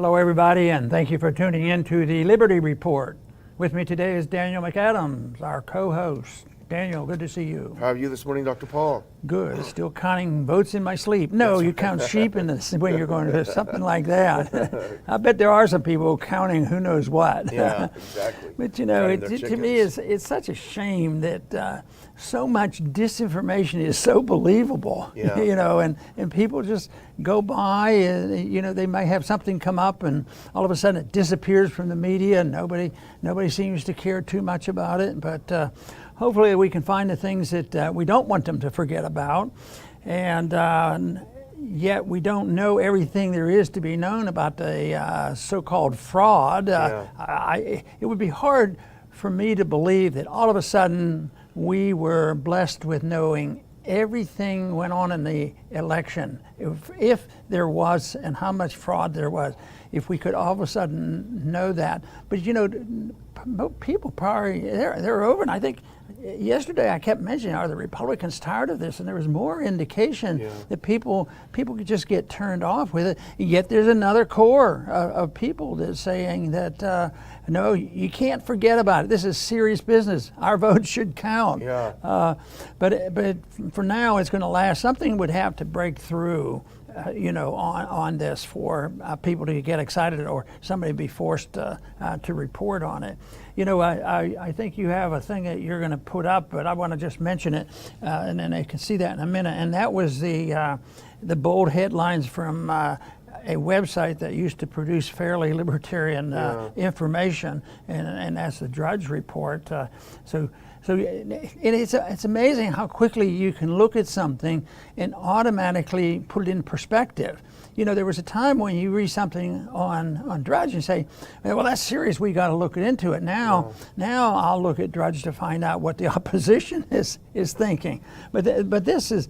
Hello, everybody, and thank you for tuning in to the Liberty Report. With me today is Daniel McAdams, our co-host. Daniel, good to see you. How are you this morning, Dr. Paul? Good. Still counting votes in my sleep. No, you count sheep when you're going to something like that. I bet there are some people counting who knows what. Yeah, exactly. But to me, it's such a shame that so much disinformation is so believable. Yeah. And people just go by, and they may have something come up, and all of a sudden it disappears from the media, and nobody seems to care too much about it. But hopefully we can find the things that we don't want them to forget about, and yet we don't know everything there is to be known about the so-called fraud. It would be hard for me to believe that all of a sudden we were blessed with knowing everything went on in the election, if there was, and how much fraud there was, if we could all of a sudden know that. But people probably, they're over, and I think yesterday I kept mentioning, are the Republicans tired of this? And there was more indication that people could just get turned off with it. Yet there's another core of people that's saying that, no, you can't forget about it. This is serious business. Our votes should count. Yeah. But for now, it's going to last. Something would have to break through, on this for people to get excited, or somebody be forced to report on it. I think you have a thing that you're going to put up, but I want to just mention it, and then they can see that in a minute. And that was the bold headlines from a website that used to produce fairly libertarian information, and that's the Drudge Report. So it's amazing how quickly you can look at something and automatically put it in perspective. There was a time when you read something on Drudge and say, well, that's serious, we got to look into it. Now I'll look at Drudge to find out what the opposition is thinking. But this is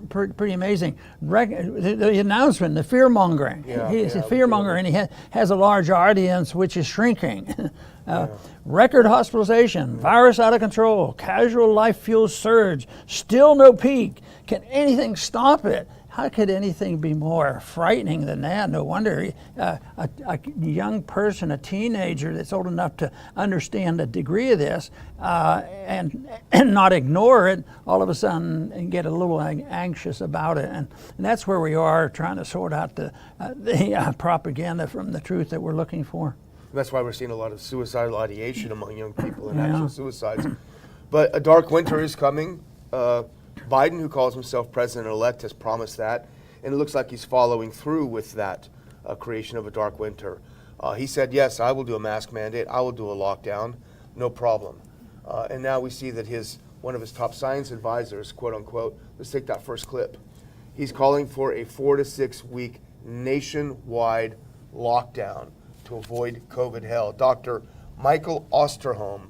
pretty amazing. The announcement, the fear-mongering. He's a fear-monger, and he has a large audience which is shrinking. Record hospitalization, virus out of control, casual life fuel surge, still no peak. Can anything stop it? How could anything be more frightening than that? No wonder a young person, a teenager that's old enough to understand the degree of this and not ignore it, all of a sudden and get a little anxious about it. And that's where we are, trying to sort out the propaganda from the truth that we're looking for. That's why we're seeing a lot of suicidal ideation among young people and actual suicides. But a dark winter is coming. Biden, who calls himself president-elect, has promised that, and it looks like he's following through with that creation of a dark winter. He said, yes, I will do a mask mandate, I will do a lockdown, no problem. And now we see that one of his top science advisors, quote unquote, let's take that first clip. He's calling for a 4 to 6 week nationwide lockdown to avoid COVID hell. Dr. Michael Osterholm,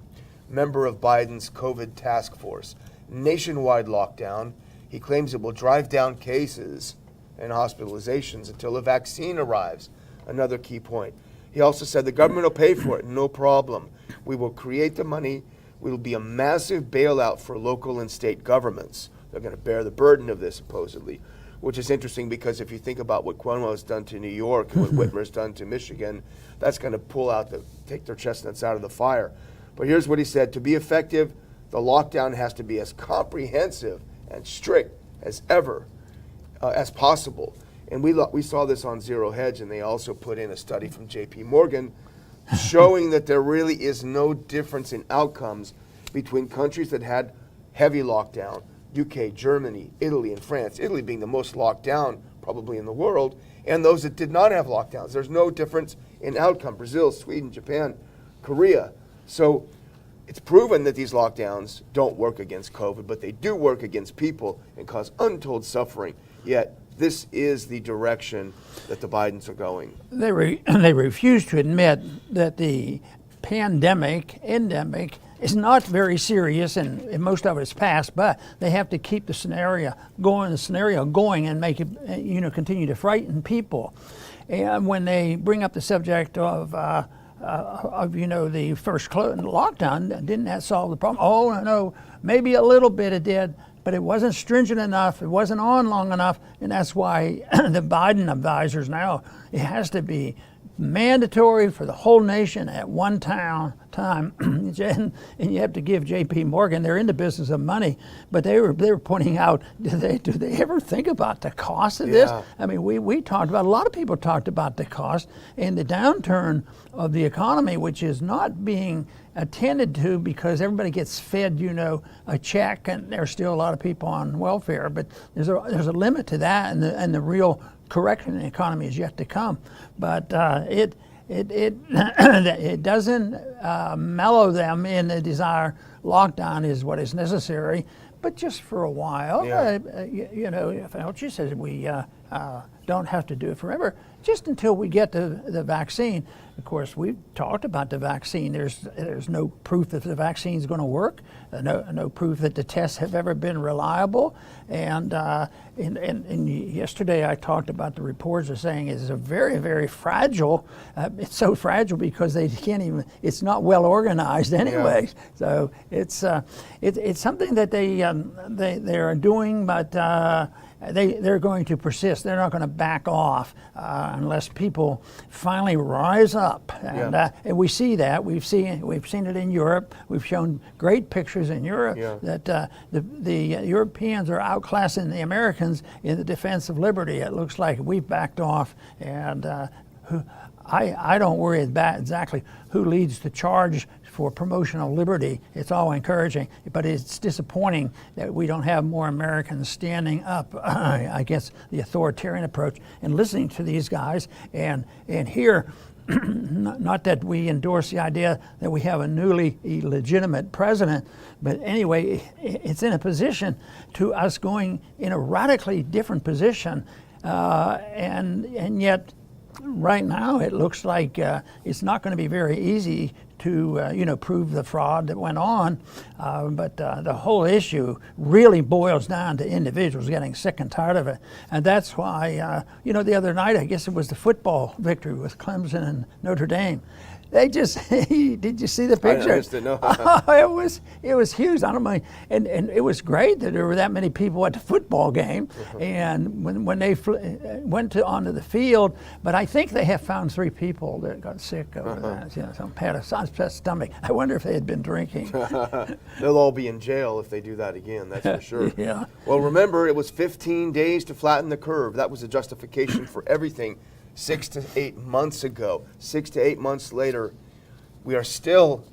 member of Biden's COVID task force. Nationwide lockdown. He claims it will drive down cases and hospitalizations until a vaccine arrives. Another key point. He also said the government will pay for it, no problem. We will create the money. We will be a massive bailout for local and state governments. They're going to bear the burden of this, supposedly, which is interesting because if you think about what Cuomo has done to New York and what Whitmer's done to Michigan, that's going to take their chestnuts out of the fire. But here's what he said. To be effective, the lockdown has to be as comprehensive and strict as ever as possible. And we saw this on Zero Hedge, and they also put in a study from J.P. Morgan showing that there really is no difference in outcomes between countries that had heavy lockdown, UK, Germany, Italy, and France, Italy being the most locked down probably in the world, and those that did not have lockdowns. There's no difference in outcome. Brazil, Sweden, Japan, Korea. So it's proven that these lockdowns don't work against COVID, but they do work against people and cause untold suffering. Yet this is the direction that the Bidens are going. They refuse to admit that the endemic, is not very serious, and most of it is past, but they have to keep the scenario going and make it, continue to frighten people. And when they bring up the subject of the first lockdown, didn't that solve the problem? Oh, no, maybe a little bit it did. but it wasn't stringent enough. It wasn't on long enough, and that's why the Biden advisors now, it has to be mandatory for the whole nation at one time. And you have to give J.P. Morgan, they're in the business of money, but they were pointing out, do they ever think about the cost of this? I mean, we talked about, a lot of people talked about the cost and the downturn of the economy, which is not being attended to because everybody gets fed, a check, and there's still a lot of people on welfare, but there's a limit to that, and the real correction in the economy is yet to come. But it doesn't mellow them in the desire. Lockdown is what is necessary, but just for a while. Fauci says we don't have to do it forever, just until we get the vaccine. Of course, we've talked about the vaccine. There's no proof that the vaccine is going to work. No proof that the tests have ever been reliable. And yesterday I talked about the reports are saying it's a very, very fragile. It's so fragile because they can't even. It's not well organized anyway. Yeah. So it's something that they are doing, but they're going to persist. They're not going to back off unless people finally rise up. And we see that. We've seen it in Europe. We've shown great pictures in Europe that the Europeans are outclassing the Americans in the defense of liberty. It looks like we've backed off, and I don't worry about exactly who leads the charge for promotion of liberty. It's all encouraging, but it's disappointing that we don't have more Americans standing up against the authoritarian approach and listening to these guys and here. Not that we endorse the idea that we have a newly illegitimate president, but anyway, it's in a position to us going in a radically different position, and yet right now it looks like it's not going to be very easy to prove the fraud that went on, but the whole issue really boils down to individuals getting sick and tired of it, and that's why the other night, I guess it was the football victory with Clemson and Notre Dame. They just did you see the picture? I missed it, no. It was huge. I don't mind, and it was great that there were that many people at the football game, and when they went onto the field. But I think they have found 3 people that got sick over that. Some had a stomach. I wonder if they had been drinking. They'll all be in jail if they do that again. That's for sure. Yeah. Well, remember, it was 15 days to flatten the curve. That was a justification for everything. 6 to 8 months ago. 6 to 8 months later, we are still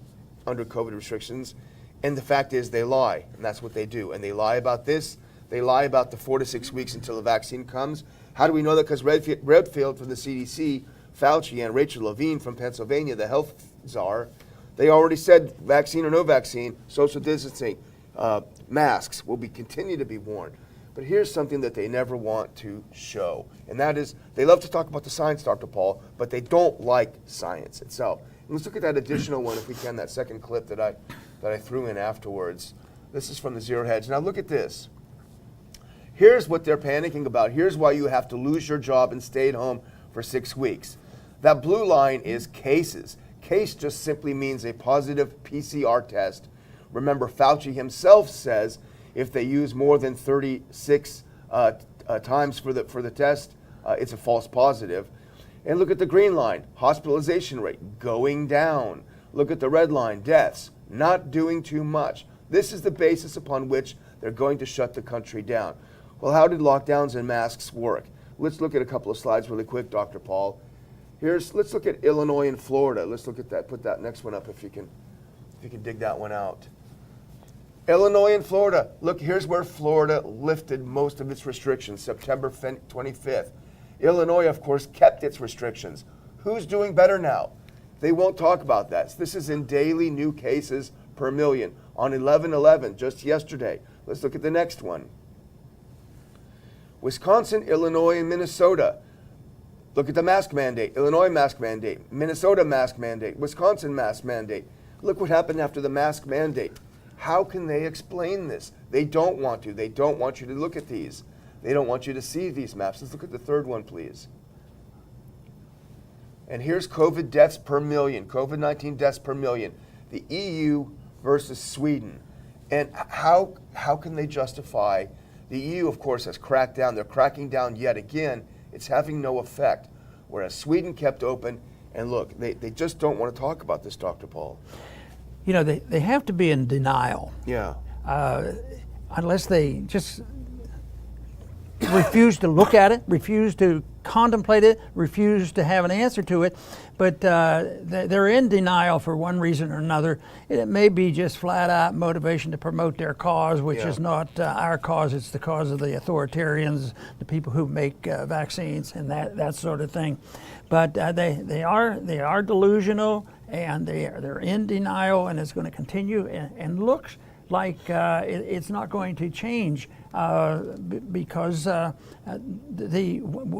under COVID restrictions, and the fact is they lie, and that's what they do. And they lie about this. They lie about the 4 to 6 weeks until the vaccine comes. How do we know that? Because Redfield from the CDC, Fauci, and Rachel Levine from Pennsylvania, the health czar, they already said vaccine or no vaccine, social distancing, masks will continue to be worn. But here's something that they never want to show, and that is they love to talk about the science, Dr. Paul, but they don't like science itself. And let's look at that additional one, if we can, that second clip that I threw in afterwards. This is from the Zero Hedge. Now look at this. Here's what they're panicking about. Here's why you have to lose your job and stay at home for 6 weeks. That blue line is cases. Case just simply means a positive PCR test. Remember, Fauci himself says if they use more than 36 times for the test, it's a false positive. And look at the green line, hospitalization rate going down. Look at the red line, deaths, not doing too much. This is the basis upon which they're going to shut the country down. Well, how did lockdowns and masks work? Let's look at a couple of slides really quick, Dr. Paul. Let's look at Illinois and Florida. Let's look at that. Put that next one up if you can dig that one out. Illinois and Florida. Look, here's where Florida lifted most of its restrictions, September 25th. Illinois, of course, kept its restrictions. Who's doing better now? They won't talk about that. This is in daily new cases per million. On 11/11, just yesterday. Let's look at the next one. Wisconsin, Illinois, and Minnesota. Look at the mask mandate. Illinois mask mandate. Minnesota mask mandate. Wisconsin mask mandate. Look what happened after the mask mandate. How can they explain this? They don't want to. They don't want you to look at these. They don't want you to see these maps. Let's look at the third one, please. And here's COVID deaths per million, COVID-19 deaths per million. The EU versus Sweden. And how can they justify? The EU, of course, has cracked down. They're cracking down yet again. It's having no effect. Whereas Sweden kept open. And look, they just don't want to talk about this, Dr. Paul. You know, they have to be in denial. Yeah. Unless they just refuse to look at it, refuse to contemplate it, refuse to have an answer to it. But they're in denial for one reason or another. It may be just flat out motivation to promote their cause, which is not our cause. It's the cause of the authoritarians, the people who make vaccines and that sort of thing. But they are delusional, and they're in denial, and it's going to continue, and looks like it's not going to change because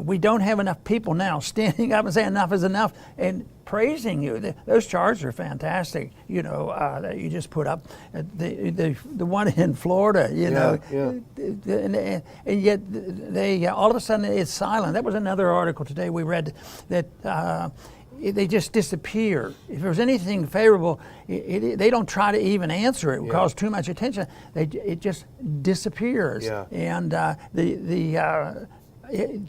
we don't have enough people now standing up and saying enough is enough and praising you. Those charts are fantastic, you know, that you just put up. The one in Florida, you know, and yet they all of a sudden it's silent. That was another article today we read that they just disappear. If there's anything favorable, they don't try to even answer it. It will cause too much attention. It just disappears. Yeah. And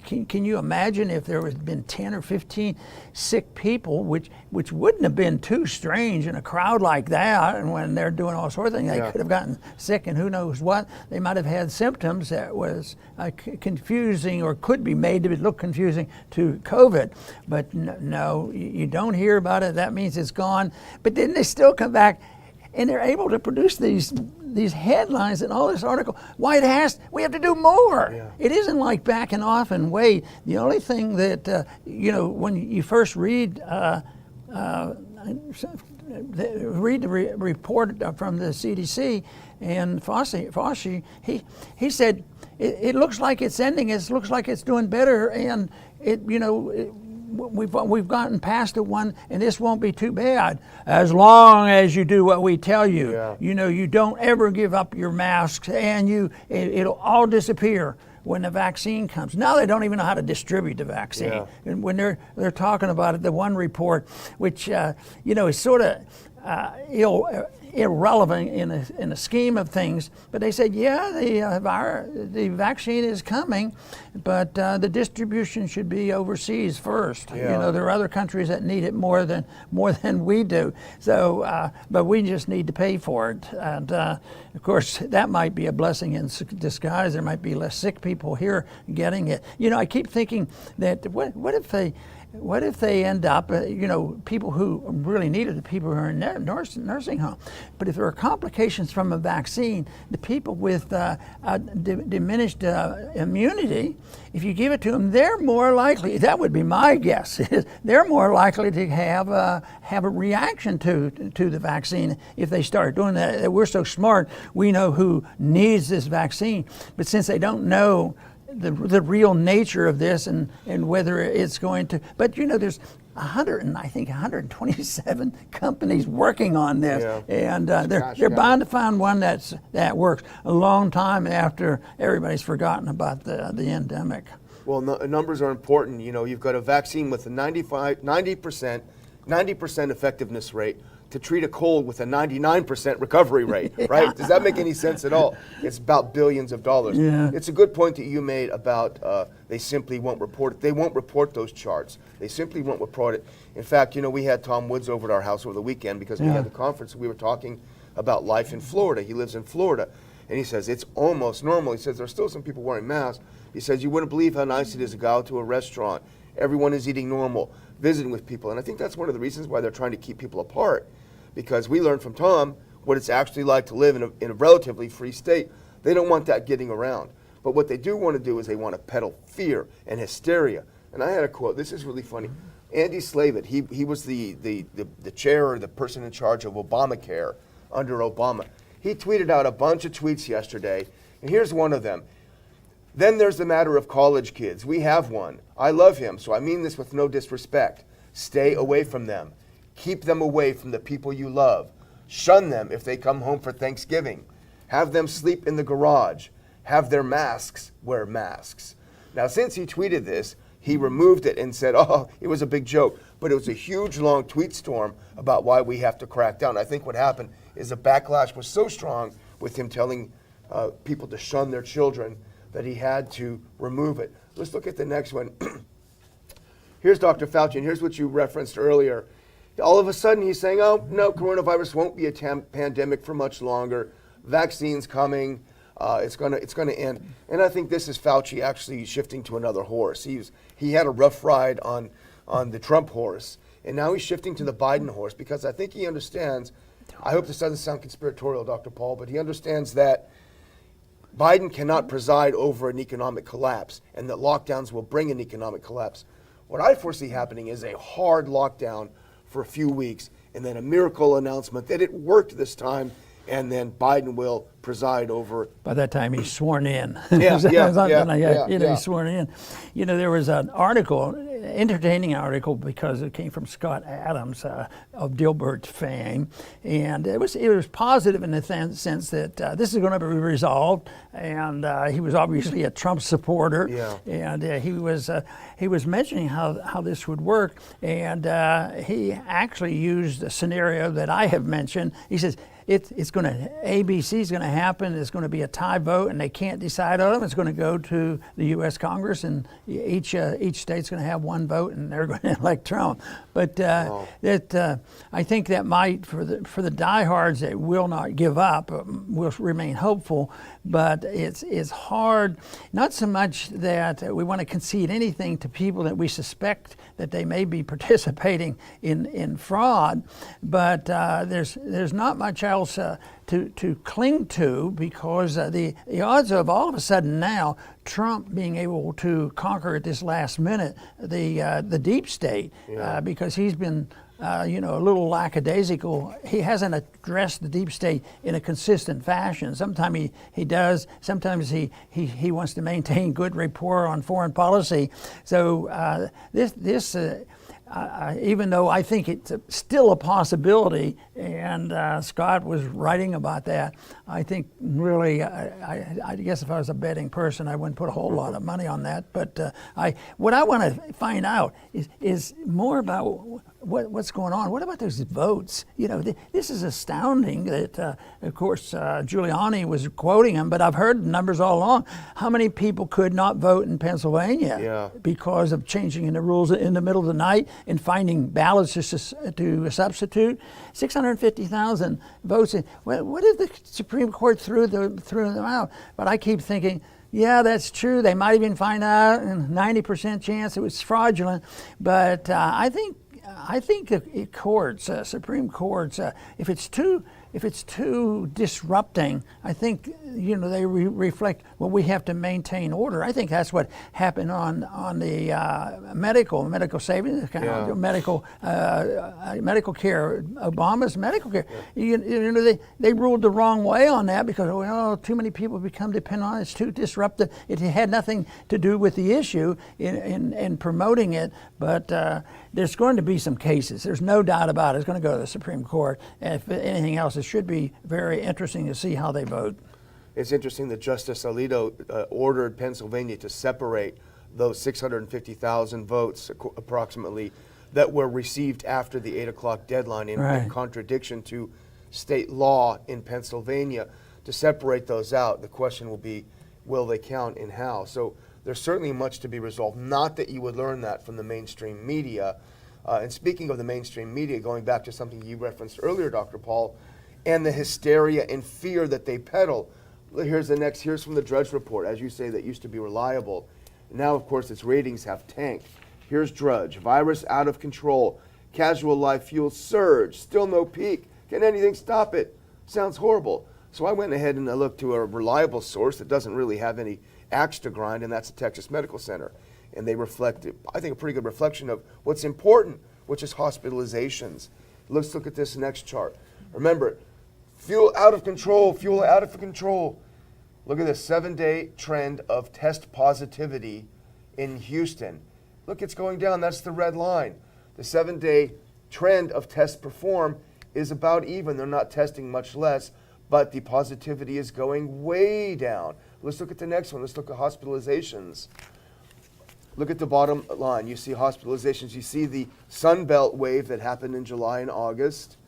can you imagine if there had been 10 or 15 sick people, which wouldn't have been too strange in a crowd like that, and when they're doing all sorts of things, they could have gotten sick and who knows what. They might have had symptoms that was confusing or could be made to look confusing to COVID. But no, you don't hear about it. That means it's gone. But then they still come back and they're able to produce these headlines and all this article. We have to do more. Yeah. It isn't like backing off and wait. The only thing that, you know, when you first read the report from the CDC and Fauci, he said, it looks like it's ending. It looks like it's doing better, and we've gotten past the one, and this won't be too bad as long as you do what we tell you. Yeah. You know, you don't ever give up your masks, and it'll all disappear when the vaccine comes. Now they don't even know how to distribute the vaccine. Yeah. And when they're talking about it, the one report, which is sort of irrelevant in the scheme of things, but they said, the vaccine is coming, but the distribution should be overseas first. Yeah. You know, there are other countries that need it more than we do. So, but we just need to pay for it, and of course that might be a blessing in disguise. There might be less sick people here getting it. You know, I keep thinking that what if they end up, people who really need it, the people who are in nursing home. But if there are complications from a vaccine, the people with diminished immunity, if you give it to them, they're more likely, that would be my guess, they're more likely to have a reaction to the vaccine if they start doing that. We're so smart, we know who needs this vaccine. But since they don't know the real nature of this and whether it's going to, but there's 127 companies working on this, and they're bound to find one that works a long time after everybody's forgotten about the endemic. Well, numbers are important. You know, you've got a vaccine with a 90% effectiveness rate to treat a cold with a 99% recovery rate, right? Does that make any sense at all? It's about billions of dollars. Yeah. It's a good point that you made about they simply won't report it. They won't report those charts. They simply won't report it. In fact, we had Tom Woods over at our house over the weekend because we had the conference. We were talking about life in Florida. He lives in Florida. And he says, it's almost normal. He says, there's still some people wearing masks. He says, you wouldn't believe how nice it is to go out to a restaurant. Everyone is eating normal, visiting with people. And I think that's one of the reasons why they're trying to keep people apart. Because we learned from Tom what it's actually like to live in a relatively free state. They don't want that getting around. But what they do want to do is they want to peddle fear and hysteria. And I had a quote. This is really funny. Andy Slavitt, he was the chair or the person in charge of Obamacare under Obama. He tweeted out a bunch of tweets yesterday, and here's one of them. Then there's the matter of college kids. We have one. I love him, so I mean this with no disrespect. Stay away from them. Keep them away from the people you love. Shun them if they come home for Thanksgiving. Have them sleep in the garage. Have their masks wear masks. Now, since he tweeted this, he removed it and said, it was a big joke. But it was a huge, long tweet storm about why we have to crack down. I think what happened is the backlash was so strong, with him telling people to shun their children, that he had to remove it. Let's look at the next one. Here's Dr. Fauci, and here's what you referenced earlier. All of a sudden, he's saying, oh, no, coronavirus won't be a pandemic for much longer. Vaccines coming. It's gonna end. And I think this is Fauci actually shifting to another horse. He had a rough ride on the Trump horse, and now he's shifting to the Biden horse, because I think he understands, I hope this doesn't sound conspiratorial, Dr. Paul, but he understands that Biden cannot preside over an economic collapse, and that lockdowns will bring an economic collapse. What I foresee happening is a hard lockdown for a few weeks, and then a miracle announcement that it worked this time, and then Biden will preside over. By that time, he's sworn in. Yeah, He's sworn in. You know, there was an article, entertaining article, because it came from Scott Adams of Dilbert fame, and it was positive in the sense that this is going to be resolved, and he was obviously a Trump supporter, and he was mentioning how this would work, and he actually used a scenario that I have mentioned. He says, it's going to, ABC is going to happen. It's going to be a tie vote, and they can't decide on them. It's going to go to the U.S. Congress, and each state's going to have one vote, and they're going to elect Trump. But I think that might, for the diehards, they will not give up. Will remain hopeful. But it's hard. Not so much that we want to concede anything to people that we suspect that they may be participating in fraud, but there's not much else to cling to, because the odds of all of a sudden now Trump being able to conquer at this last minute the deep state, because he's been a little lackadaisical. He hasn't addressed the deep state in a consistent fashion. Sometimes he does. Sometimes he wants to maintain good rapport on foreign policy. So this even though I think it's still a possibility, and Scott was writing about that, I think really, I guess if I was a betting person, I wouldn't put a whole lot of money on that. But what I want to find out is more about what's going on. What about those votes? This is astounding that, of course, Giuliani was quoting him, but I've heard numbers all along. How many people could not vote in Pennsylvania because of changing in the rules in the middle of the night and finding ballots to substitute? 650,000 votes. What if the Supreme Court threw them out? But I keep thinking, yeah, that's true. They might even find out, and 90% chance it was fraudulent. But I think the courts, Supreme Courts, if it's too disrupting, I think they reflect, well, we have to maintain order. I think that's what happened on the medical savings account, medical care, Obama's medical care. They ruled the wrong way on that, because too many people become dependent on it. It's too disruptive. It had nothing to do with the issue in promoting it, but there's going to be some cases. There's no doubt about it. It's going to go to the Supreme Court. And if anything else, it should be very interesting to see how they vote. It's interesting that Justice Alito ordered Pennsylvania to separate those 650,000 votes, approximately, that were received after the 8 o'clock deadline in contradiction to state law in Pennsylvania, to separate those out. The question will be, will they count and how? So there's certainly much to be resolved. Not that you would learn that from the mainstream media. And speaking of the mainstream media, going back to something you referenced earlier, Dr. Paul, and the hysteria and fear that they peddle. Here's from the Drudge Report, as you say, that used to be reliable. Now, of course, its ratings have tanked. Here's Drudge: virus out of control, casual life fuel surge, still no peak. Can anything stop it? Sounds horrible. So I went ahead and I looked to a reliable source that doesn't really have any axe to grind, and that's the Texas Medical Center. And they reflect, I think, a pretty good reflection of what's important, which is hospitalizations. Let's look at this next chart. Remember, fuel out of control, fuel out of control. Look at this 7-day trend of test positivity in Houston. Look, it's going down. That's the red line. The 7-day trend of test perform is about even. They're not testing much less, but the positivity is going way down. Let's look at the next one. Let's look at hospitalizations. Look at the bottom line. You see hospitalizations. You see the Sun Belt wave that happened in July and August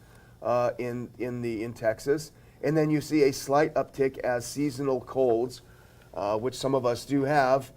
in Texas. and then you see a slight uptick as seasonal colds, which some of us do have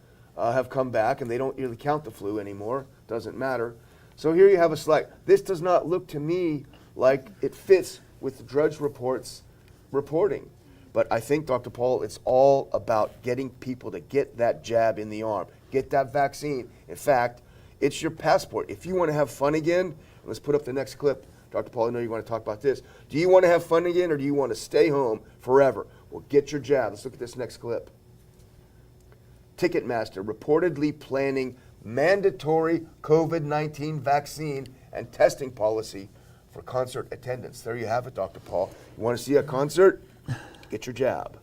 come back, and they don't really count the flu anymore. Doesn't matter. So here you have a slight. This does not look to me like it fits with the Drudge Report's reporting. But I think, Dr. Paul, it's all about getting people to get that jab in the arm, get that vaccine. In fact, it's your passport. If you want to have fun again, let's put up the next clip. Dr. Paul, I know you want to talk about this. Do you want to have fun again, or do you want to stay home forever? Well, get your jab. Let's look at this next clip. Ticketmaster reportedly planning mandatory COVID-19 vaccine and testing policy for concert attendance. There you have it, Dr. Paul. You want to see a concert? Get your jab.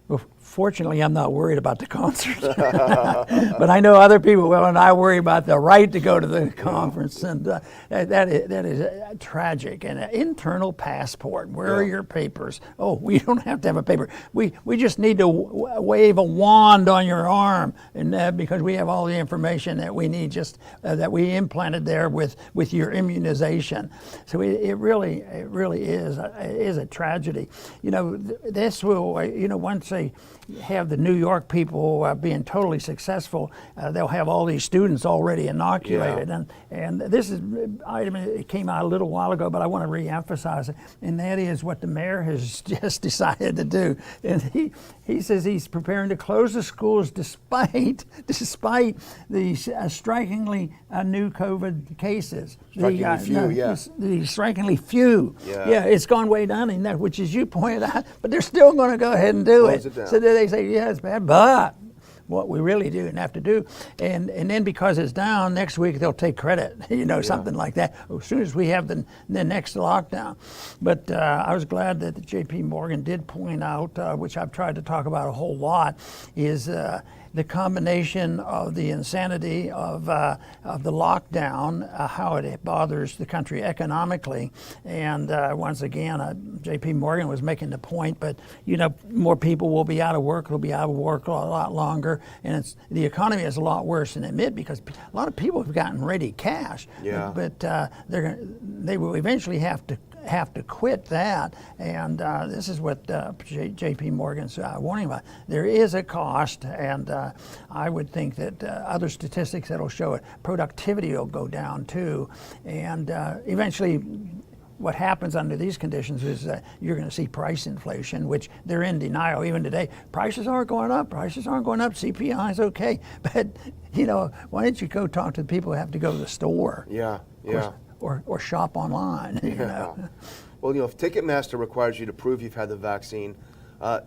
Well, fortunately, I'm not worried about the concert. But I know other people will, and I worry about the right to go to the conference. And that is tragic. And an internal passport. Where are your papers? Oh, we don't have to have a paper. We just need to wave a wand on your arm, and because we have all the information that we need, just that we implanted there with your immunization. So it really is a tragedy. You know, this will, once they have the New York people being totally successful, they'll have all these students already inoculated. Yeah. And this is item, it came out a little while ago, but I want to re-emphasize it, and that is what the mayor has just decided to do. And he says he's preparing to close the schools despite the strikingly new COVID cases. Strikingly few, The strikingly few. Yeah. It's gone way down in that, which as you pointed out, but they're still going to go ahead and do it. So they say, yeah, it's bad, but what we really do and have to do, and then because it's down, next week they'll take credit, something like that, as soon as we have the next lockdown. But I was glad that the J.P. Morgan did point out, which I've tried to talk about a whole lot, is the combination of the insanity of the lockdown, how it bothers the country economically, and once again, J.P. Morgan was making the point, but more people will be out of work. They'll be out of work a lot longer, and the economy is a lot worse than admit, because a lot of people have gotten ready cash. Yeah. But they will eventually have to quit that, and this is what J.P. Morgan's warning about. There is a cost, and I would think that other statistics that'll show it, productivity will go down too, and eventually what happens under these conditions is you're going to see price inflation, which they're in denial even today. Prices aren't going up. CPI is okay, but why don't you go talk to the people who have to go to the store? Yeah. Or shop online. Well, if Ticketmaster requires you to prove you've had the vaccine,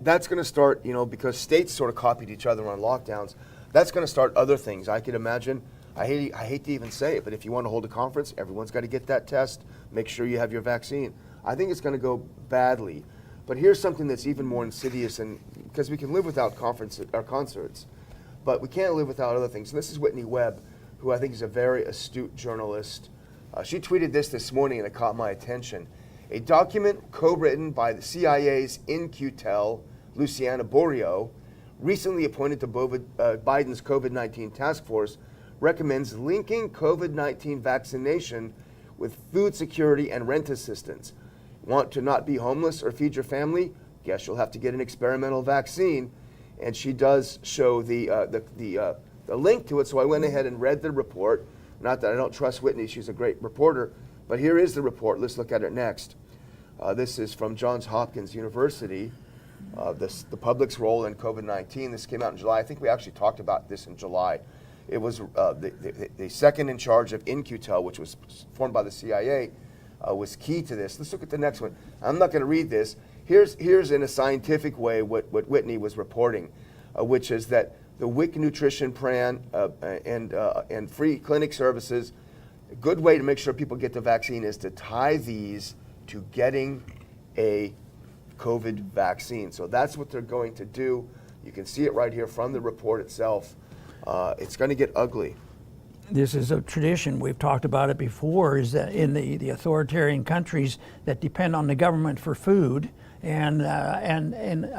that's going to start, because states sort of copied each other on lockdowns. That's going to start other things. I could imagine. I hate to even say it, but if you want to hold a conference, everyone's got to get that test. Make sure you have your vaccine. I think it's going to go badly. But here's something that's even more insidious, and because we can live without concerts, but we can't live without other things. And this is Whitney Webb, who I think is a very astute journalist. She tweeted this morning, and it caught my attention. A document co-written by the CIA's in-Q-Tel, Luciana Borio, recently appointed to Biden's COVID-19 task force, recommends linking COVID-19 vaccination with food security and rent assistance. Want to not be homeless or feed your family? Guess you'll have to get an experimental vaccine. And she does show the link to it, so I went ahead and read the report. Not that I don't trust Whitney, she's a great reporter, but here is the report. Let's look at it next. This is from Johns Hopkins University, the public's role in COVID-19. This came out in July. I think we actually talked about this in July. It was the second in charge of in-Q-Tel, which was formed by the CIA, was key to this. Let's look at the next one. I'm not going to read this. Here's in a scientific way what Whitney was reporting, which is that the WIC nutrition plan and free clinic services, a good way to make sure people get the vaccine is to tie these to getting a COVID vaccine. So that's what they're going to do. You can see it right here from the report itself. It's going to get ugly. This is a tradition, we've talked about it before, is that in the authoritarian countries that depend on the government for food and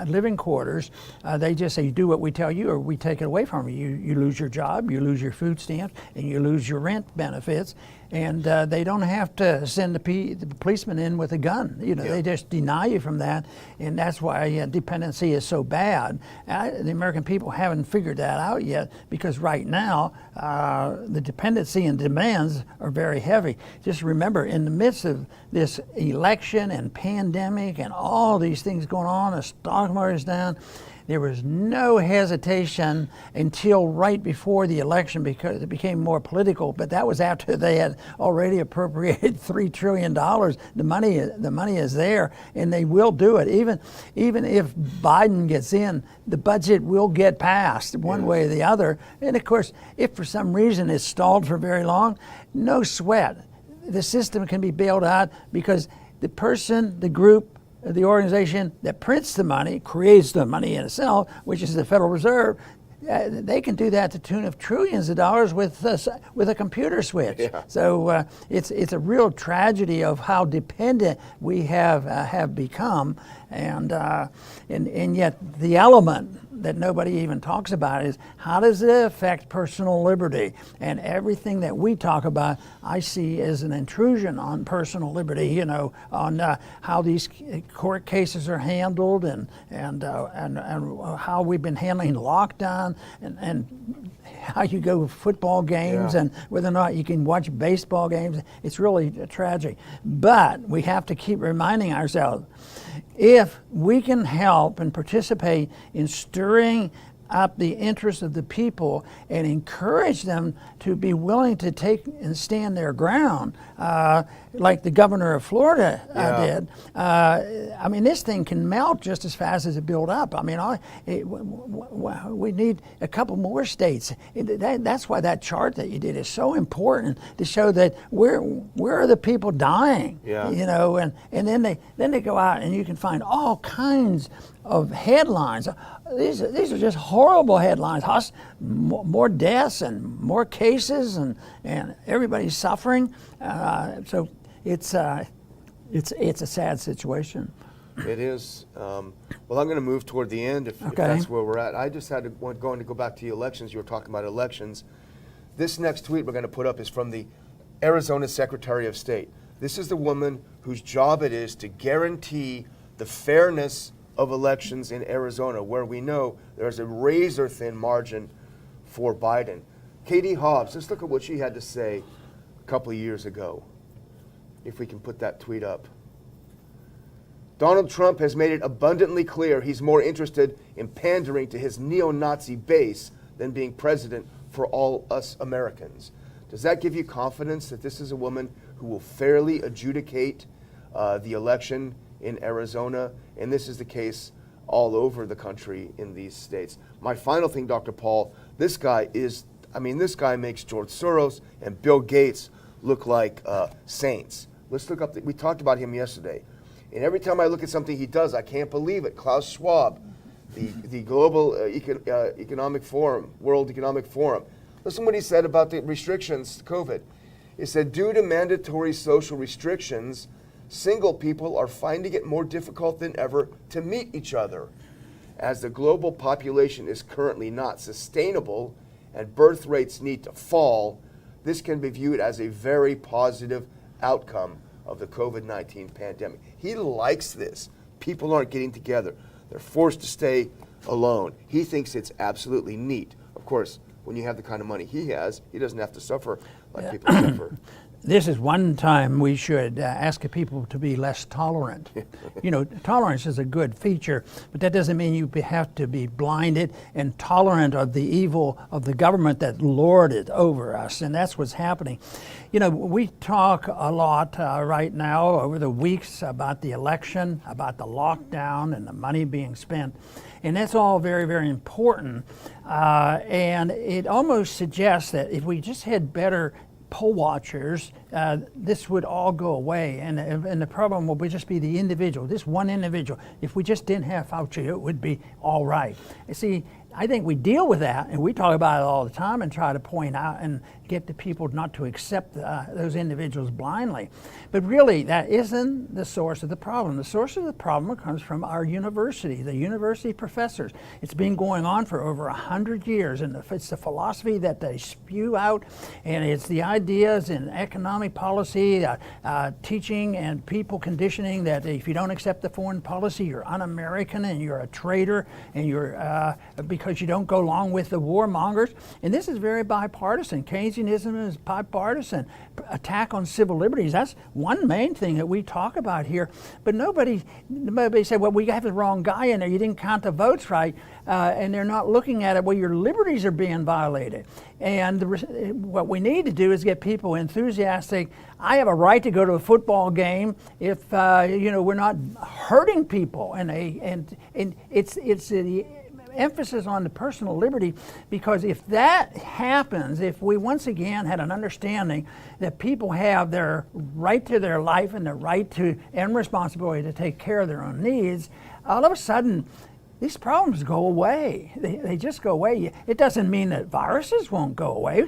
living quarters, they just say, do what we tell you or we take it away from you. You lose your job, you lose your food stamps, and you lose your rent benefits. and they don't have to send the policeman in with a gun. They just deny you from that, and that's why dependency is so bad. The American people haven't figured that out yet, because right now the dependency and demands are very heavy. Just remember, in the midst of this election and pandemic and all these things going on, the stock market's down, there was no hesitation until right before the election, because it became more political. But that was after they had already appropriated $3 trillion. The money is there, and they will do it. Even if Biden gets in, the budget will get passed one way or the other. And of course, if for some reason it's stalled for very long, no sweat. The system can be bailed out, because the person, the group, the organization that prints the money, creates the money in itself, which is the Federal Reserve. They can do that to the tune of trillions of dollars with a computer switch. Yeah. So it's a real tragedy of how dependent we have become, and yet the element that nobody even talks about is, how does it affect personal liberty? And everything that we talk about, I see as an intrusion on personal liberty. On how these court cases are handled, and how we've been handling lockdown, and how you go to football games, and whether or not you can watch baseball games. It's really tragic. But we have to keep reminding ourselves, if we can help and participate in stirring up the interest of the people and encourage them to be willing to take and stand their ground, like the governor of Florida did. I mean, this thing can melt just as fast as it built up. I mean, we need a couple more states. That's why that chart that you did is so important, to show that where are the people dying. And then they go out, and you can find all kinds of headlines. These are just horrible headlines. More deaths and more cases, and everybody's suffering. So it's a sad situation. It is. Well, I'm going to move toward the end if that's where we're at. I just had to go back to the elections. You were talking about elections. This next tweet we're going to put up is from the Arizona Secretary of State. This is the woman whose job it is to guarantee the fairness of elections in Arizona, where we know there's a razor-thin margin for Biden. Katie Hobbs, let's look at what she had to say a couple of years ago, if we can put that tweet up. Donald Trump has made it abundantly clear he's more interested in pandering to his neo-Nazi base than being president for all us Americans. Does that give you confidence that this is a woman who will fairly adjudicate the election in Arizona? And this is the case all over the country in these states. My final thing, Dr. Paul, this guy makes George Soros and Bill Gates look like saints. Let's look up, we talked about him yesterday. And every time I look at something he does, I can't believe it. Klaus Schwab, the Global Economic Forum, World Economic Forum. Listen what he said about the restrictions, COVID. He said, due to mandatory social restrictions, single people are finding it more difficult than ever to meet each other. As the global population is currently not sustainable and birth rates need to fall, this can be viewed as a very positive outcome of the COVID-19 pandemic. He likes this. People aren't getting together. They're forced to stay alone. He thinks it's absolutely neat. Of course, when you have the kind of money he has, he doesn't have to suffer like people suffer. This is one time we should ask people to be less tolerant. Tolerance is a good feature, but that doesn't mean you have to be blinded and tolerant of the evil of the government that lorded over us, and that's what's happening. We talk a lot right now over the weeks about the election, about the lockdown and the money being spent, and that's all very, very important. And it almost suggests that if we just had better poll watchers, this would all go away, and the problem would just be the individual, this one individual. If we just didn't have Fauci, it would be all right. You see, I think we deal with that, and we talk about it all the time and try to point out and get the people not to accept those individuals blindly. But really, that isn't the source of the problem. The source of the problem comes from our university, the university professors. It's been going on for over 100 years, and it's the philosophy that they spew out, and it's the ideas in economic policy, teaching and people conditioning that if you don't accept the foreign policy, you're un-American and you're a traitor, and you're because you don't go along with the warmongers. And this is very bipartisan. Keynesianism is bipartisan. Attack on civil liberties, that's one main thing that we talk about here. But nobody said, well, we have the wrong guy in there. You didn't count the votes right. And they're not looking at it. Well, your liberties are being violated. And what we need to do is get people enthusiastic. I have a right to go to a football game if we're not hurting people. And it's the emphasis on the personal liberty, because if that happens, if we once again had an understanding that people have their right to their life and their right to and responsibility to take care of their own needs, all of a sudden these problems go away. They just go away. It doesn't mean that viruses won't go away.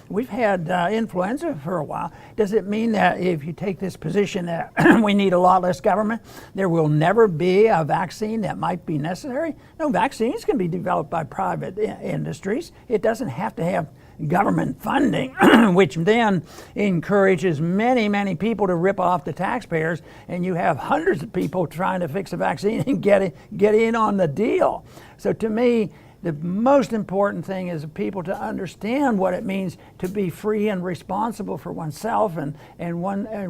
We've had influenza for a while. Does it mean that if you take this position that we need a lot less government, there will never be a vaccine that might be necessary? No, vaccines can be developed by private industries. It doesn't have to have government funding, which then encourages many, many people to rip off the taxpayers, and you have hundreds of people trying to fix a vaccine and get in on the deal. So to me, the most important thing is people to understand what it means to be free and responsible for oneself and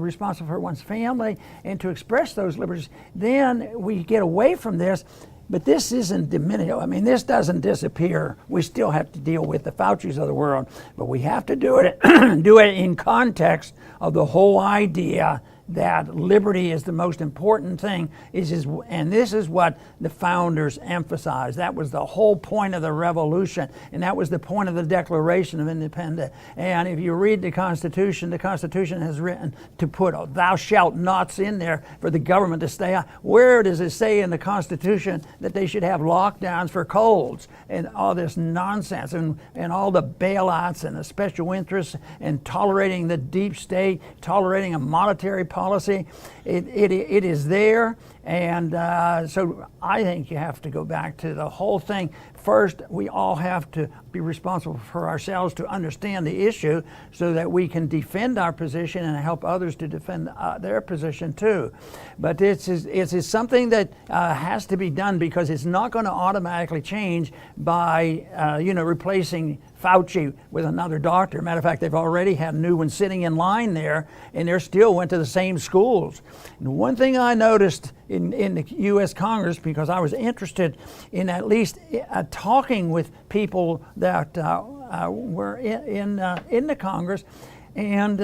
responsible for one's family, and to express those liberties. Then we get away from this. But this isn't diminished. I mean, this doesn't disappear. We still have to deal with the Faucis of the world, but we have to do it in context of the whole idea that liberty is the most important thing, and this is what the founders emphasized. That was the whole point of the revolution, and that was the point of the Declaration of Independence. And if you read the Constitution has written to put thou shalt nots in there for the government to stay out. Where does it say in the Constitution that they should have lockdowns for colds and all this nonsense and all the bailouts and the special interests and tolerating the deep state, tolerating a monetary policy? It is there, and so I think you have to go back to the whole thing. First, we all have to be responsible for ourselves to understand the issue so that we can defend our position and help others to defend their position too. But it's something that has to be done, because it's not going to automatically change by replacing Fauci with another doctor. Matter of fact, they've already had a new one sitting in line there, and they still went to the same schools. And one thing I noticed in the U.S. Congress, because I was interested in at least talking with people that were in the Congress, and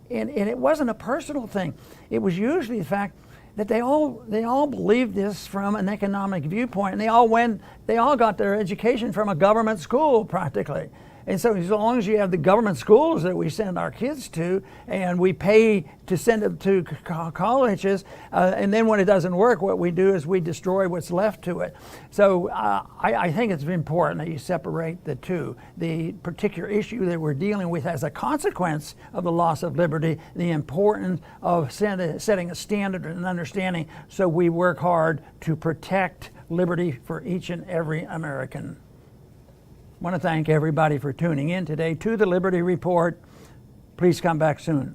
it wasn't a personal thing. It was usually the fact that they all believed this from an economic viewpoint, and they all got their education from a government school practically. And so as long as you have the government schools that we send our kids to, and we pay to send them to colleges, and then when it doesn't work, what we do is we destroy what's left to it. So I think it's important that you separate the two. The particular issue that we're dealing with as a consequence of the loss of liberty, the importance of setting a standard and understanding, so we work hard to protect liberty for each and every American. I want to thank everybody for tuning in today to the Liberty Report. Please come back soon.